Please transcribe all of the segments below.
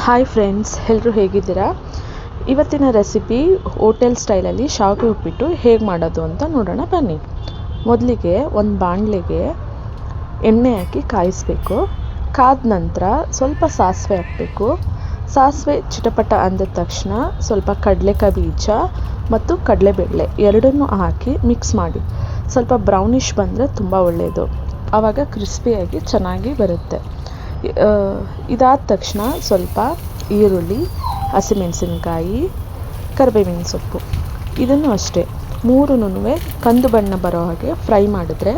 Hi friends, ಎಲ್ಲರೂ ಹೇಗಿದ್ದೀರಾ? ಇವತ್ತಿನ ರೆಸಿಪಿ ಹೋಟೆಲ್ ಸ್ಟೈಲಲ್ಲಿ ಶಾವಿಗೆ ಉಪ್ಪಿಟ್ಟು ಹೇಗೆ ಮಾಡೋದು ಅಂತ ನೋಡೋಣ ಬನ್ನಿ. ಮೊದಲಿಗೆ ಒಂದು ಬಾಣಲೆಗೆ ಎಣ್ಣೆ ಹಾಕಿ ಕಾಯಿಸಬೇಕು. ಕಾದ ನಂತರ ಸ್ವಲ್ಪ ಸಾಸಿವೆ ಹಾಕಬೇಕು. ಸಾಸಿವೆ ಚಿಟಪಟ ಅಂದ ತಕ್ಷಣ ಸ್ವಲ್ಪ ಕಡಲೆಕಾಯಿ ಬೀಜ ಮತ್ತು ಕಡಲೆಬೇಳೆ ಎರಡನ್ನೂ ಹಾಕಿ ಮಿಕ್ಸ್ ಮಾಡಿ. ಸ್ವಲ್ಪ ಬ್ರೌನಿಷ್ ಬಂದರೆ ತುಂಬ ಒಳ್ಳೆಯದು, ಆವಾಗ ಕ್ರಿಸ್ಪಿಯಾಗಿ ಚೆನ್ನಾಗಿ ಬರುತ್ತೆ. ಇದಾದ ತಕ್ಷಣ ಸ್ವಲ್ಪ ಈರುಳ್ಳಿ, ಹಸಿಮೆಣಸಿನಕಾಯಿ, ಕರಿಬೇವಿನ ಸೊಪ್ಪು ಇದನ್ನು ಅಷ್ಟೇ ಮೂರನ್ನೂ ಕಂದು ಬಣ್ಣ ಬರೋ ಹಾಗೆ ಫ್ರೈ ಮಾಡಿದ್ರೆ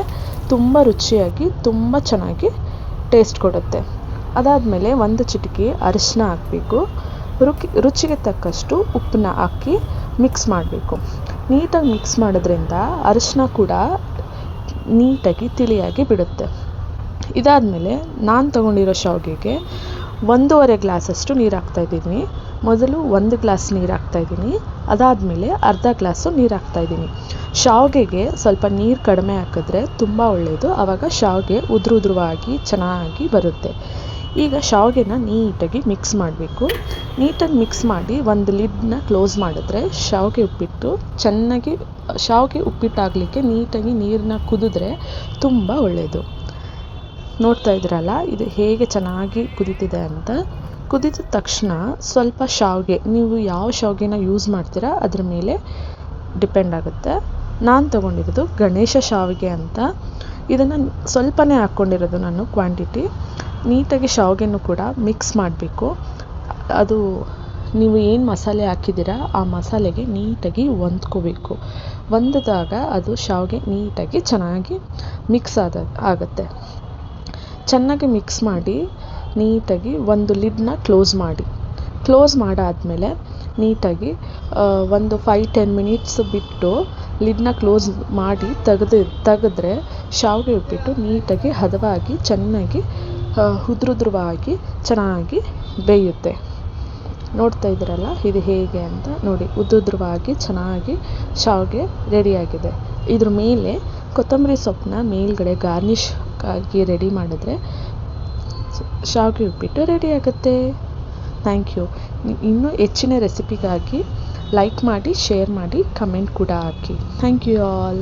ತುಂಬ ರುಚಿಯಾಗಿ ತುಂಬ ಚೆನ್ನಾಗಿ ಟೇಸ್ಟ್ ಕೊಡುತ್ತೆ. ಅದಾದಮೇಲೆ ಒಂದು ಚಿಟಿಕೆ ಅರಿಶಿನ ಹಾಕಬೇಕು. ರುಚಿಗೆ ತಕ್ಕಷ್ಟು ಉಪ್ಪನ್ನ ಹಾಕಿ ಮಿಕ್ಸ್ ಮಾಡಬೇಕು. ನೀಟಾಗಿ ಮಿಕ್ಸ್ ಮಾಡೋದ್ರಿಂದ ಅರಿಶಿನ ಕೂಡ ನೀಟಾಗಿ ತಿಳಿಯಾಗಿ ಬಿಡುತ್ತೆ. ಇದಾದಮೇಲೆ ನಾನು ತೊಗೊಂಡಿರೋ ಶಾವಿಗೆಗೆ 1.5 ಗ್ಲಾಸಷ್ಟು ನೀರು ಹಾಕ್ತಾಯಿದ್ದೀನಿ. ಮೊದಲು 1 ಗ್ಲಾಸ್ ನೀರು ಹಾಕ್ತಾಯಿದ್ದೀನಿ, ಅದಾದಮೇಲೆ ಅರ್ಧ ಗ್ಲಾಸು ನೀರು ಹಾಕ್ತಾಯಿದ್ದೀನಿ. ಶಾವಿಗೆಗೆ ಸ್ವಲ್ಪ ನೀರು ಕಡಿಮೆ ಹಾಕಿದ್ರೆ ತುಂಬ ಒಳ್ಳೆಯದು, ಆವಾಗ ಶಾವಿಗೆ ಉದುರುವಾಗಿ ಚೆನ್ನಾಗಿ ಬರುತ್ತೆ. ಈಗ ಶಾವಿಗೆನ ನೀಟಾಗಿ ಮಿಕ್ಸ್ ಮಾಡಬೇಕು. ನೀಟಾಗಿ ಮಿಕ್ಸ್ ಮಾಡಿ ಒಂದು ಲಿಡ್ನ ಕ್ಲೋಸ್ ಮಾಡಿದ್ರೆ ಶಾವಿಗೆ ಉಪ್ಪಿಟ್ಟಾಗಲಿಕ್ಕೆ ನೀಟಾಗಿ ನೀರನ್ನ ಕುದಿದ್ರೆ ತುಂಬ ಒಳ್ಳೆಯದು. ನೋಡ್ತಾ ಇದ್ದೀರಲ್ಲ, ಇದು ಹೇಗೆ ಚೆನ್ನಾಗಿ ಕುದೀತಿದೆ ಅಂತ. ಕುದಿದ ತಕ್ಷಣ ಸ್ವಲ್ಪ ಶಾವಿಗೆ, ನೀವು ಯಾವ ಶಾವಿಗೆನ ಯೂಸ್ ಮಾಡ್ತೀರಾ ಅದ್ರ ಮೇಲೆ ಡಿಪೆಂಡ್ ಆಗುತ್ತೆ. ನಾನು ತೊಗೊಂಡಿರೋದು ಗಣೇಶ ಶಾವಿಗೆ ಅಂತ. ಇದನ್ನು ಸ್ವಲ್ಪನೇ ಹಾಕ್ಕೊಂಡಿರೋದು ನಾನು ಕ್ವಾಂಟಿಟಿ. ನೀಟಾಗಿ ಶಾವಿಗೆನೂ ಕೂಡ ಮಿಕ್ಸ್ ಮಾಡಬೇಕು. ಅದು ನೀವು ಏನು ಮಸಾಲೆ ಹಾಕಿದ್ದೀರಾ ಆ ಮಸಾಲೆಗೆ ನೀಟಾಗಿ ಹೊಂದ್ಕೋಬೇಕು. ಹೊಂದಿದಾಗ ಅದು ಶಾವಿಗೆ ನೀಟಾಗಿ ಚೆನ್ನಾಗಿ ಮಿಕ್ಸ್ ಆಗುತ್ತೆ. ಚೆನ್ನಾಗಿ ಮಿಕ್ಸ್ ಮಾಡಿ ನೀಟಾಗಿ ಒಂದು ಲಿಡ್ನ ಕ್ಲೋಸ್ ಮಾಡಿ. ಕ್ಲೋಸ್ ಮಾಡಾದಮೇಲೆ ನೀಟಾಗಿ ಒಂದು 5-10 ಮಿನಿಟ್ಸ್ ಬಿಟ್ಟು ಲಿಡ್ನ ಕ್ಲೋಸ್ ಮಾಡಿ ತೆಗೆದ್ರೆ ಶಾವಿಗೆ ಉಪ್ಪಿಟ್ಟು ನೀಟಾಗಿ ಹದವಾಗಿ ಚೆನ್ನಾಗಿ ಉದ್ರುದ್ರವಾಗಿ ಚೆನ್ನಾಗಿ ಬೇಯುತ್ತೆ. ನೋಡ್ತಾ ಇದ್ದೀರಲ್ಲ ಇದು ಹೇಗೆ ಅಂತ ನೋಡಿ. ಉದ್ರುದ್ರವಾಗಿ ಚೆನ್ನಾಗಿ ಶಾವಿಗೆ ರೆಡಿಯಾಗಿದೆ. ಇದ್ರ ಮೇಲೆ ಕೊತ್ತಂಬರಿ ಸೊಪ್ಪನ್ನ ಮೇಲ್ಗಡೆ ಗಾರ್ನಿಷ್ ಆಗಿ ರೆಡಿ ಮಾಡಿದ್ರೆ ಶಾವಿಗೆ ಉಪ್ಪಿಟ್ಟು ರೆಡಿ ಆಗುತ್ತೆ. Thank you. ಇನ್ನೂ ಹೆಚ್ಚಿನ ರೆಸಿಪಿಗಾಗಿ ಲೈಕ್ ಮಾಡಿ, ಶೇರ್ ಮಾಡಿ, ಕಮೆಂಟ್ ಕೂಡ ಹಾಕಿ. Thank you all.